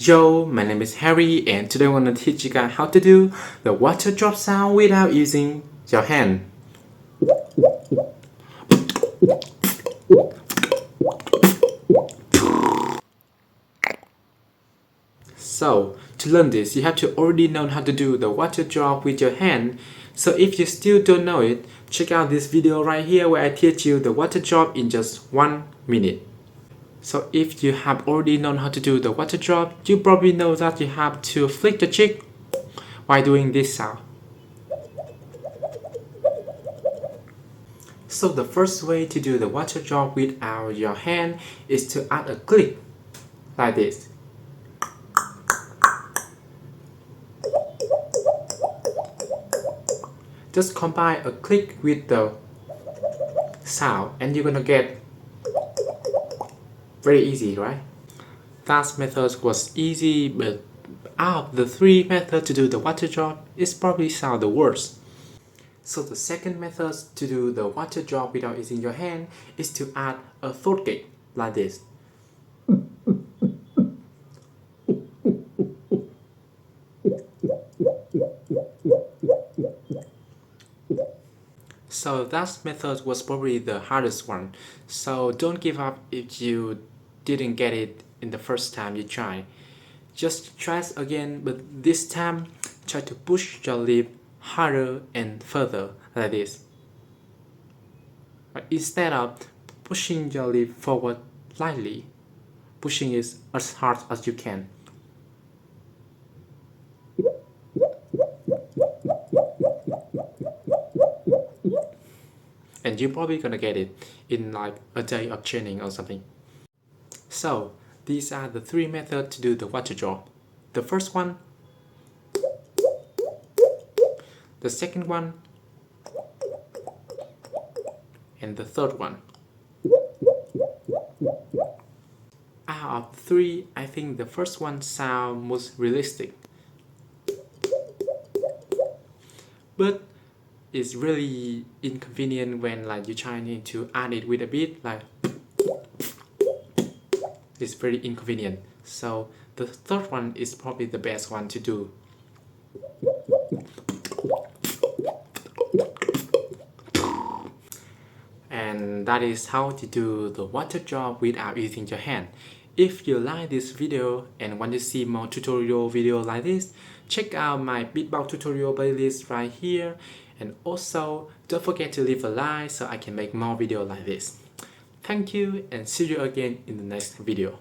Yo, my name is Harry and today I'm going to teach you guys how to do the water drop sound without using your hand. So, to learn this, you have to already know how to do the water drop with your hand. So if you still don't know it, check out this video right here where I teach you the water drop in just 1 minute. So if you have already known how to do the water drop, you probably know that you have to flick the cheek while doing this sound. So the first way to do the water drop without your hand is to add a click like this. Just combine a click with the sound and you're gonna get very easy, right? That method was easy, but out of the 3 methods to do the water drop, it's probably sound the worst. So the second method to do the water drop without using your hand is to add a throat kick like this. So that method was probably the hardest one. So don't give up if you didn't get it in the first time you try. Just try it again, but this time try to push your lip harder and further like this. But instead of pushing your lip forward lightly, pushing it as hard as you can. And you're probably gonna get it in like a day of training or something. So these are the 3 methods to do the water drop. The first one, the second one, and the third one. Out of 3, I think the first one sounds most realistic. But it's really inconvenient when like you're trying to add it with a beat, like it's very inconvenient. So the third one is probably the best one to do. And that is how to do the water drop without using your hand. If you like this video and want to see more tutorial videos like this, check out my Beatbox tutorial playlist right here. And also, don't forget to leave a like so I can make more videos like this. Thank you and see you again in the next video.